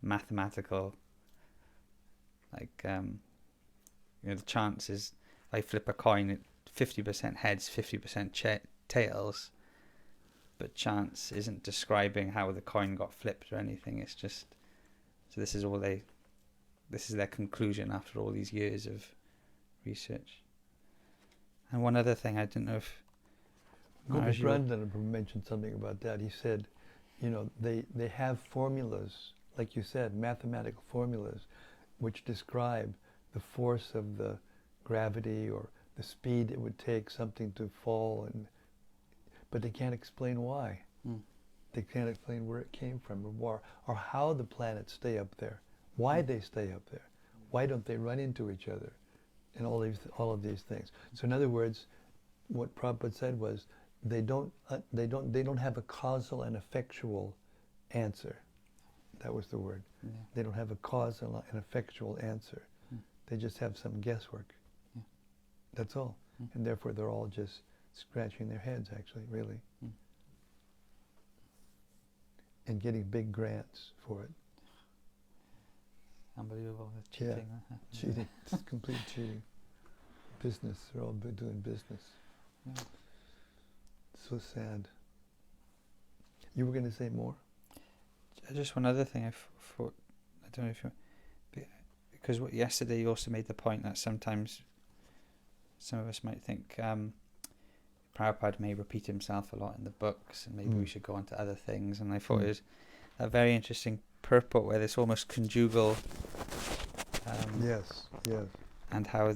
mathematical, the chance is, if I flip a coin, 50% heads, 50% tails. But chance isn't describing how the coin got flipped or anything. It's just, so this is their conclusion after all these years of research. And one other thing, I didn't know if Gopi Purāṇa mentioned something about that. He said, they have formulas, like you said, mathematical formulas, which describe the force of the gravity or the speed it would take something to fall, but they can't explain why. They can't explain where it came from, or how the planets stay up there, why they stay up there, why don't they run into each other, and all of these things. So in other words, what Prabhupada said was, they don't have a causal and effectual answer. That was the word. Yeah. They don't have a causal and effectual answer. They just have some guesswork. Yeah. That's all. And therefore they're all just scratching their heads, actually, really. And getting big grants for it. Unbelievable, the Yeah. cheating. Cheating. It's complete cheating. Business. They're all doing business. Yeah. So sad. You were going to say more? Just one other thing I thought, I don't know if you, because yesterday you also made the point that sometimes some of us might think Prabhupada may repeat himself a lot in the books, and maybe we should go on to other things. And I thought it was a very interesting purport where this almost conjugal. Yes, yes. And how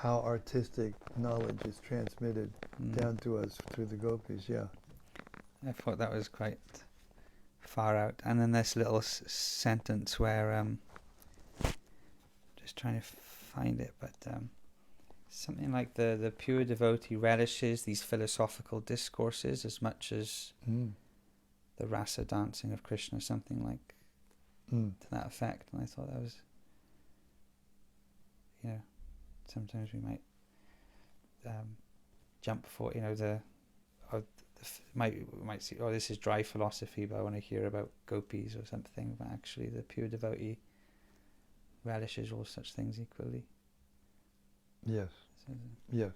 artistic knowledge is transmitted down to us through the gopis, yeah. I thought that was quite far out. And then this little sentence where, just trying to find it, but something like the pure devotee relishes these philosophical discourses as much as the rasa dancing of Krishna, something like to that effect. And I thought that was, sometimes we might jump for, we might see, oh, this is dry philosophy, but I want to hear about gopis or something. But actually, the pure devotee relishes all such things equally. Yes. Yes.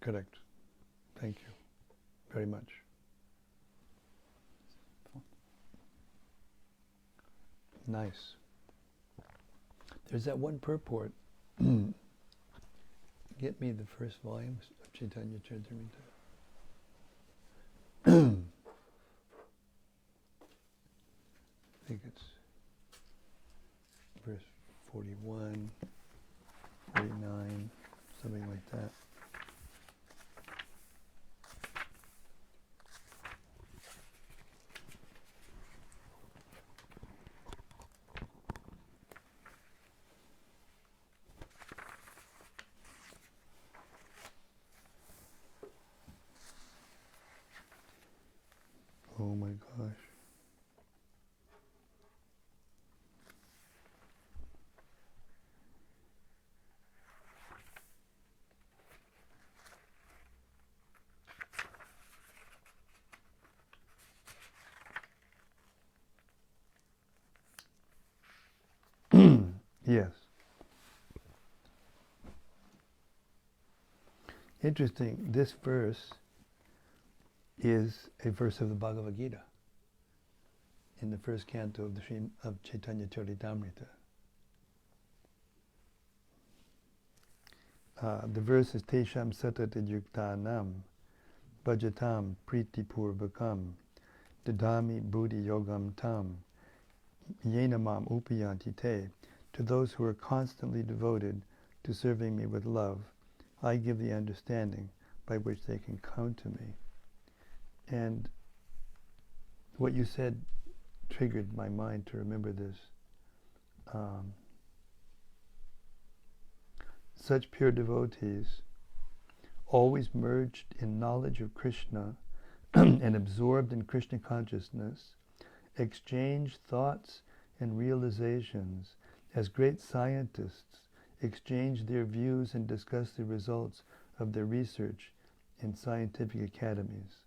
Correct. Thank you very much. Nice. There's that one purport. Get me the first volume of Chaitanya Charitamrita. I think it's verse 41, 49, something like that. Oh my gosh. Yes. Interesting. This verse is a verse of the Bhagavad Gita in the first canto of Chaitanya Charitamrita. The verse is Tesham Satata Yuktanam Bhajatam Priti Purvakam Dadami Buddhi Yogam Tam Yenamam Upayanti Te. To those who are constantly devoted to serving me with love, I give the understanding by which they can come to me. And what you said triggered my mind to remember this. Such pure devotees, always merged in knowledge of Krishna and absorbed in Krishna consciousness, exchange thoughts and realizations as great scientists exchange their views and discuss the results of their research in scientific academies.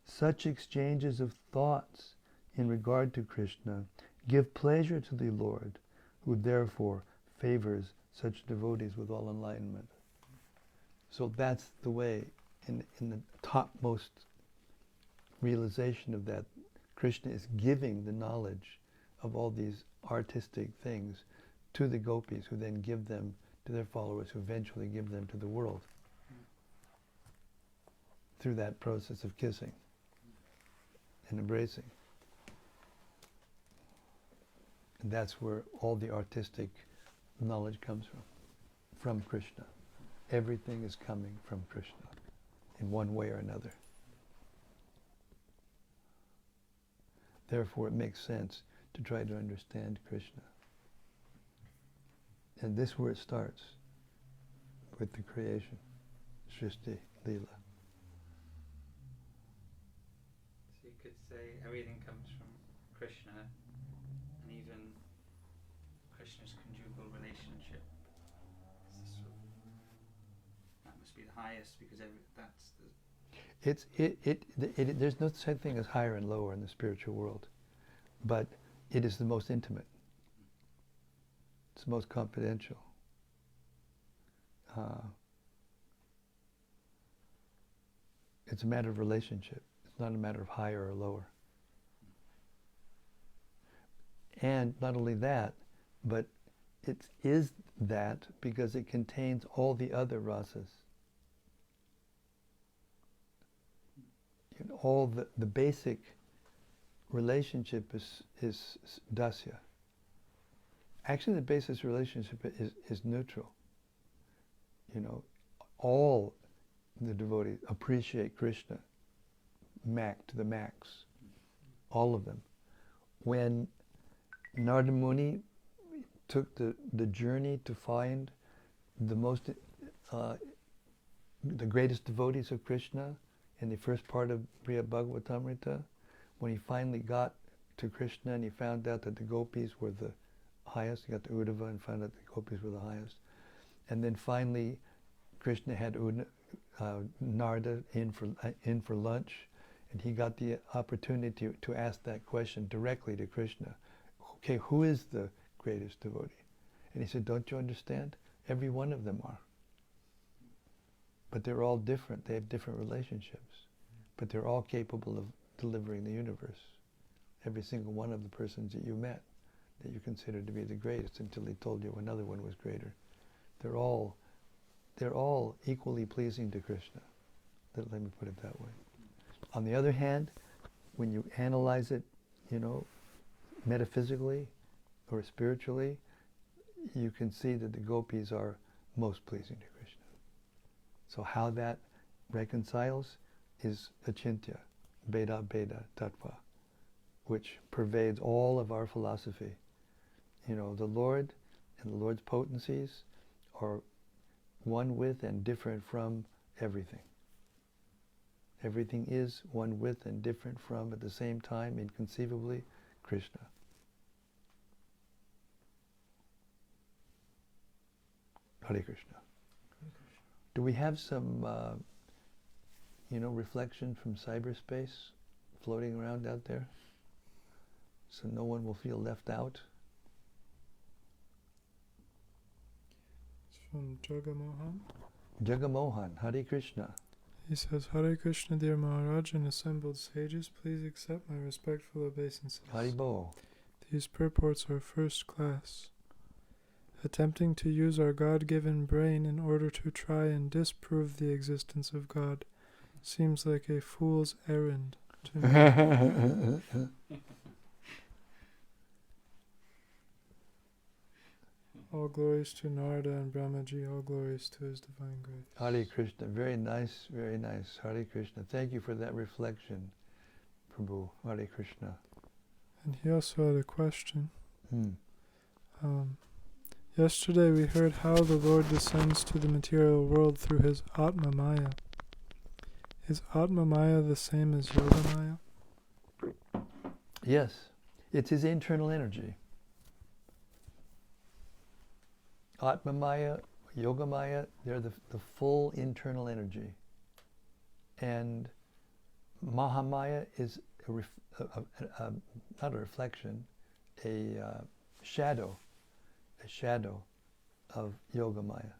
Such exchanges of thoughts in regard to Krishna give pleasure to the Lord, who therefore favors such devotees with all enlightenment. So that's the way, in the topmost realization of that, Krishna is giving the knowledge of all these artistic things to the gopis, who then give them to their followers, who eventually give them to the world through that process of kissing and embracing. And that's where all the artistic knowledge comes from Krishna. Everything is coming from Krishna in one way or another. Therefore, it makes sense to try to understand Krishna. And this is where it starts, with the creation, Srishti, Leela. So you could say everything comes from Krishna, and even Krishna's conjugal relationship. That must be the highest, because that's the... There's no such thing as higher and lower in the spiritual world, but it is the most intimate. It's most confidential. It's a matter of relationship. It's not a matter of higher or lower. And not only that, but it is that because it contains all the other rasas. All the basic relationship is dasya. Actually, the basic relationship is neutral. All the devotees appreciate Krishna to the max. All of them. When Narada Muni took the journey to find the greatest devotees of Krishna in the first part of Śrīmad-Bhāgavatam, when he finally got to Krishna and he found out that the gopis were the highest, he got to Uddhava and found out the gopis were the highest. And then finally, Krishna had Narada in for lunch, and he got the opportunity to ask that question directly to Krishna. Okay, who is the greatest devotee? And he said, don't you understand? Every one of them are. But they're all different. They have different relationships. But they're all capable of delivering the universe. Every single one of the persons that you met, that you considered to be the greatest, until he told you another one was greater. They're all equally pleasing to Krishna. Let me put it that way. On the other hand, when you analyze it, metaphysically or spiritually, you can see that the gopis are most pleasing to Krishna. So how that reconciles is achintya, Bheda Bheda Tattva, which pervades all of our philosophy. The Lord and the Lord's potencies are one with and different from everything. Everything is one with and different from, at the same time, inconceivably, Krishna. Hare Krishna. Do we have some, reflection from cyberspace floating around out there? So no one will feel left out? It's from Jagamohan. Jagamohan, Hare Krishna. He says, Hare Krishna, dear Maharaj and assembled sages, please accept my respectful obeisances. Haribo. These purports are first class. Attempting to use our God-given brain in order to try and disprove the existence of God seems like a fool's errand to me. All glories to Narada and Brahmaji, all glories to His divine grace. Hare Krishna, very nice, very nice. Hare Krishna. Thank you for that reflection, Prabhu. Hare Krishna. And he also had a question. Hmm. Yesterday we heard how the Lord descends to the material world through His Atma Maya. Is Atma Maya the same as Yoga Maya? Yes, it's his internal energy. Atma Maya, Yoga Maya, they're the full internal energy. And Mahamaya is not a reflection, a shadow of Yoga Maya.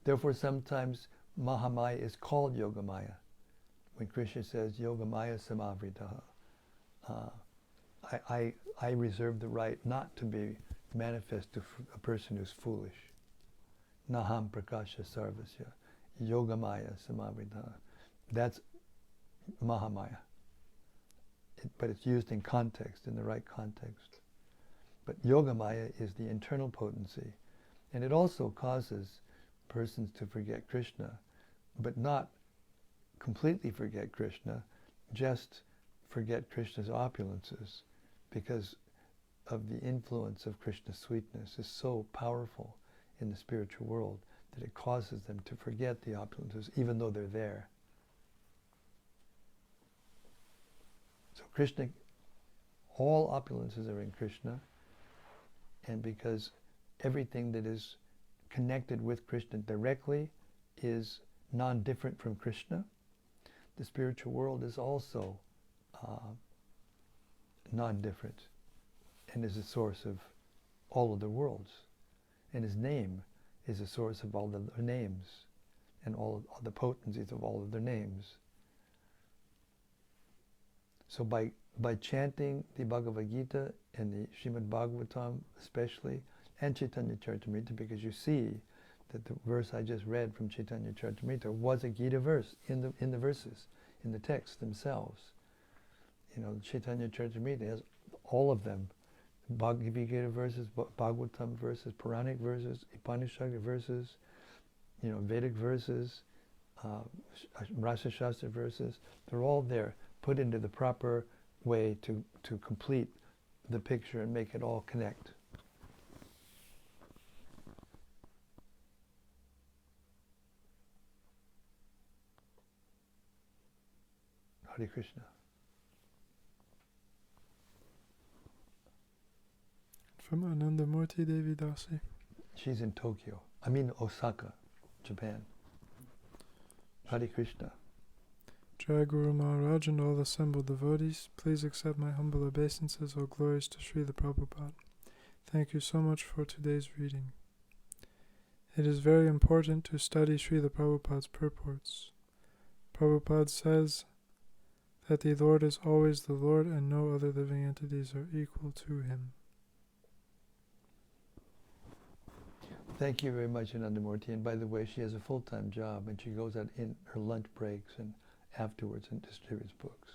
Therefore, sometimes Mahamaya is called Yoga Maya. When Krishna says Yoga Maya Samavritaha, I reserve the right not to be manifest to a person who's foolish. Naham Prakasha Sarvasya, Yoga Maya Samavritaha. That's Mahamaya. But it's used in context, in the right context. But Yoga Maya is the internal potency. And it also causes persons to forget Krishna, but not completely forget Krishna, just forget Krishna's opulences, because of the influence of Krishna's sweetness is so powerful in the spiritual world that it causes them to forget the opulences, even though they're there. So Krishna, all opulences are in Krishna, and because everything that is connected with Krishna directly is non-different from Krishna, the spiritual world is also non-different and is a source of all of the worlds. And his name is the source of all of their names and all the potencies of all of their names. So by chanting the Bhagavad Gita and the Śrīmad-Bhāgavatam especially, and Chaitanya Charitamrita, because you see that the verse I just read from Chaitanya Charitamrita was a Gita verse in the verses, in the texts themselves. You know, Chaitanya Charitamrita has all of them. Bhagavad Gita verses, Bhagavatam verses, Purāṇic verses, Upanishadic verses, you know, Vedic verses, Rasa Shastra verses. They're all there, put into the proper way to complete the picture and make it all connect. Hare Krishna. From Anandamurti Devi Dasi. She's in Tokyo. I mean Osaka, Japan. Hare Krishna. Jai Guru Maharaj and all assembled devotees, please accept my humble obeisances, all glories to Srila Prabhupada. Thank you so much for today's reading. It is very important to study Srila Prabhupada's purports. Prabhupada says that the Lord is always the Lord and no other living entities are equal to him. Thank you very much, Anandamurti. And by the way, she has a full-time job, and she goes out in her lunch breaks and afterwards and distributes books.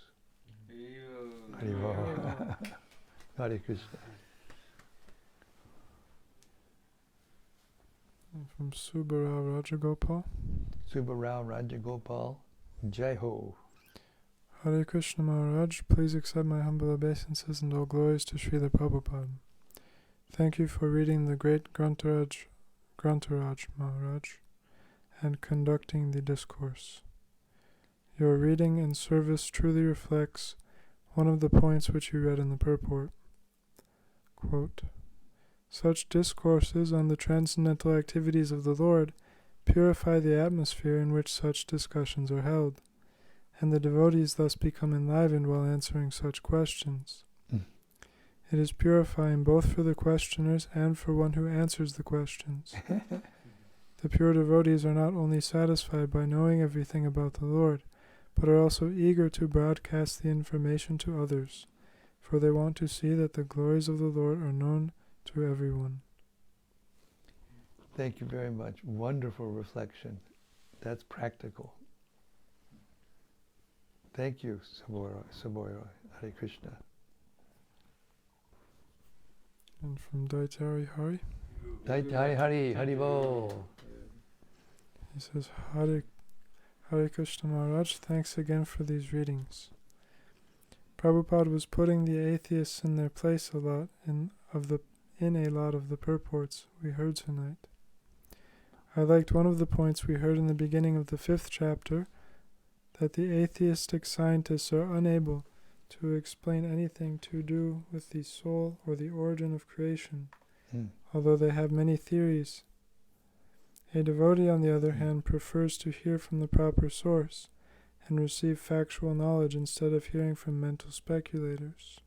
Hare Hare Krishna. And from Subbarao Rajagopal. Subbarao Rajagopal, Jai Ho. Hare Krishna Maharaj, please accept my humble obeisances and all glories to Srila Prabhupada. Thank you for reading the great Grantaraj Maharaj and conducting the discourse. Your reading and service truly reflects one of the points which you read in the purport. Quote, such discourses on the transcendental activities of the Lord purify the atmosphere in which such discussions are held, and the devotees thus become enlivened while answering such questions. It is purifying both for the questioners and for one who answers the questions. The pure devotees are not only satisfied by knowing everything about the Lord, but are also eager to broadcast the information to others, for they want to see that the glories of the Lord are known to everyone. Thank you very much. Wonderful reflection. That's practical. Thank you, Sabora. Hare Krishna. And from Daitari Hari. Daitari Hari, Haribol. He says, Hare Krishna Maharaj, thanks again for these readings. Prabhupada was putting the atheists in their place a lot in a lot of the purports we heard tonight. I liked one of the points we heard in the beginning of the 5th chapter, that the atheistic scientists are unable to explain anything to do with the soul or the origin of creation, although they have many theories. A devotee, on the other hand, prefers to hear from the proper source and receive factual knowledge instead of hearing from mental speculators.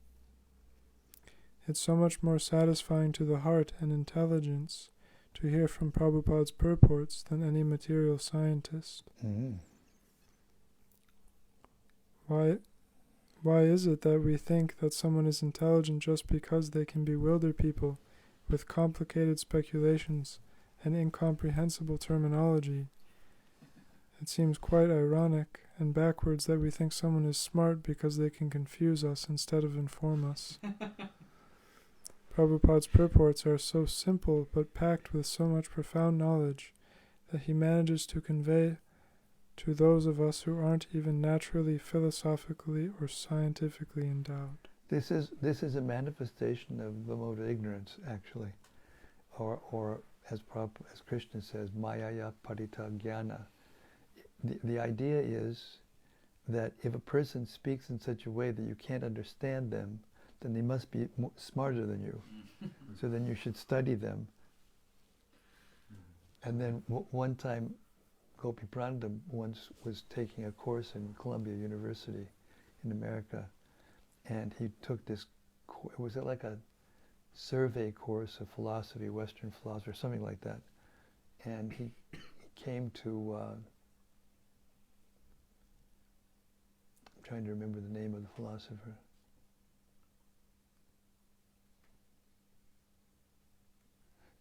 It's so much more satisfying to the heart and intelligence to hear from Prabhupada's purports than any material scientist. Why is it that we think that someone is intelligent just because they can bewilder people with complicated speculations and incomprehensible terminology? It seems quite ironic and backwards that we think someone is smart because they can confuse us instead of inform us. Prabhupada's purports are so simple but packed with so much profound knowledge that he manages to convey to those of us who aren't even naturally philosophically or scientifically endowed. This is a manifestation of the mode of ignorance, actually, or as Krishna says, Mayaya Parita Jnana. The idea is that if a person speaks in such a way that you can't understand them, then they must be smarter than you. So then you should study them. And then one time, Gopi Purāṇa once was taking a course in Columbia University in America, and he took this, was it like a survey course of philosophy, Western philosophy, or something like that. And he came to, I'm trying to remember the name of the philosopher.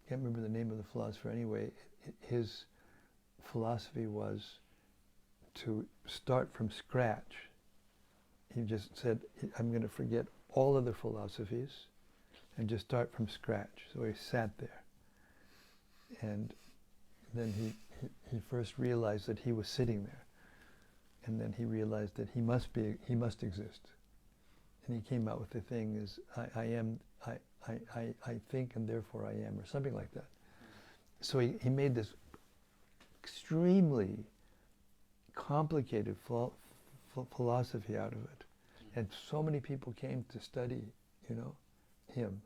Can't remember the name of the philosopher anyway. His philosophy was to start from scratch. He just said, I'm going to forget all other philosophies and just start from scratch. So he sat there. And then he first realized that he was sitting there. And then he realized that he must exist. And he came out with the thing is, I think and therefore I am, or something like that. So he made this extremely complicated philosophy out of it. And so many people came to study, him.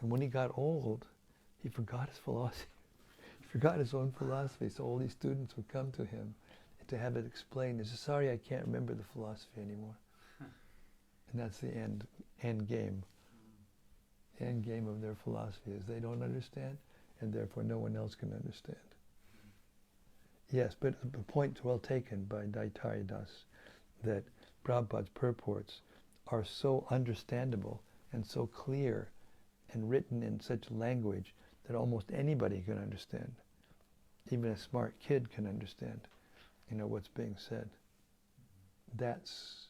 And when he got old, he forgot his philosophy. He forgot his own philosophy. So all these students would come to him to have it explained. He said, sorry, I can't remember the philosophy anymore. And that's the end game. End game of their philosophy is they don't understand, and therefore no one else can understand. Yes, but the point well taken by Daitari Das, that Prabhupada's purports are so understandable and so clear and written in such language that almost anybody can understand. Even a smart kid can understand, what's being said. That's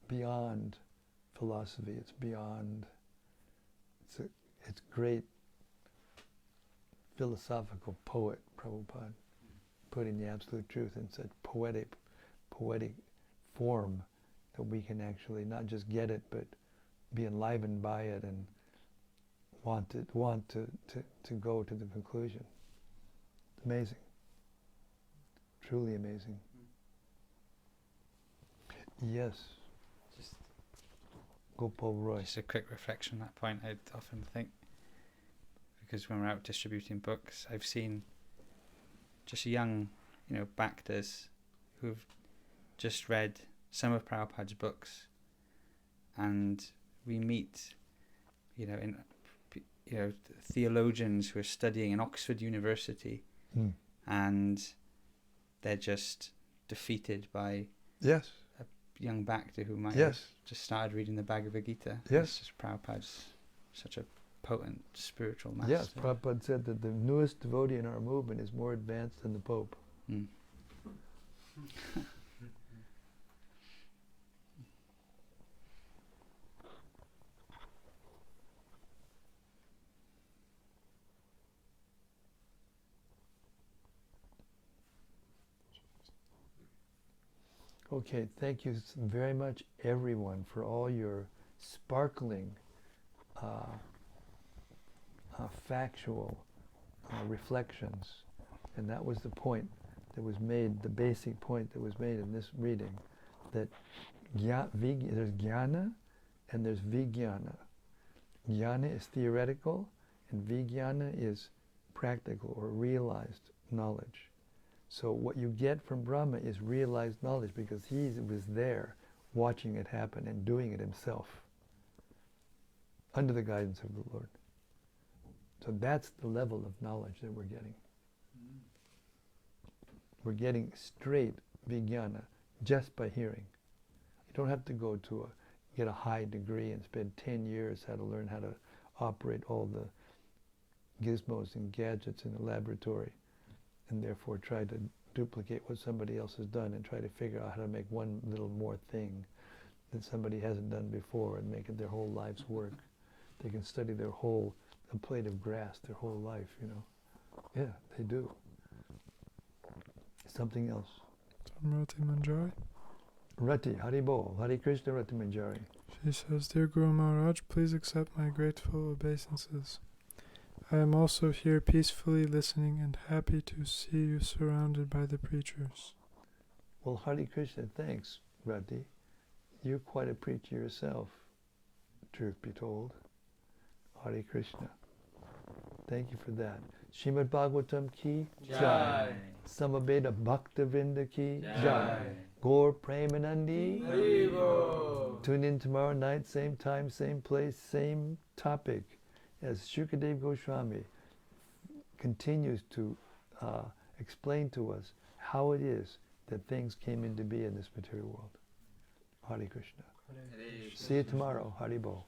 beyond philosophy. It's beyond. It's great philosophical poet, Prabhupada, putting the absolute truth in such poetic form that we can actually not just get it, but be enlivened by it and want to go to the conclusion. It's amazing. Truly amazing. Yes. Just Gopal Roy. Just a quick reflection on that point. I often think, because when we're out distributing books, I've seen just young, Bhaktas who've just read some of Prabhupada's books, and we meet, theologians who are studying in Oxford University, and they're just defeated by yes. a young Bhakta who might Yes. have just started reading the Bhagavad Gita. Yes. It's just Prabhupada's such a potent spiritual master. Yes, Prabhupada said that the newest devotee in our movement is more advanced than the Pope. Mm. Okay, thank you very much, everyone, for all your sparkling, factual reflections. And that was the point that was made, the basic point that was made in this reading, that there's jnana and there's vijnana. Jnana is theoretical and vijnana is practical or realized knowledge. So what you get from Brahma is realized knowledge because he was there watching it happen and doing it himself under the guidance of the Lord. So that's the level of knowledge that we're getting. We're getting straight vijnana just by hearing. You don't have to go to get a high degree and spend 10 years how to learn how to operate all the gizmos and gadgets in the laboratory, and therefore try to duplicate what somebody else has done and try to figure out how to make one little more thing that somebody hasn't done before and make it their whole life's work. They can study a plate of grass their whole life, Yeah, they do. Something else. Rati Manjari. Rati, Hari Bol, Hari Krishna Rati Manjari. She says, Dear Guru Maharaj, please accept my grateful obeisances. I am also here peacefully listening and happy to see you surrounded by the preachers. Well, Hari Krishna, thanks, Rati. You're quite a preacher yourself, truth be told. Hari Krishna. Thank you for that. Śrīmad-Bhāgavatam ki Jai. Samaveda Bhakta Vrinda ki Jai. Gaur Premanandi. Haribo. Tune in tomorrow night, same time, same place, same topic, as Shukadev Goswami continues to explain to us how it is that things came into being in this material world. Hare Krishna. See you tomorrow. Haribo.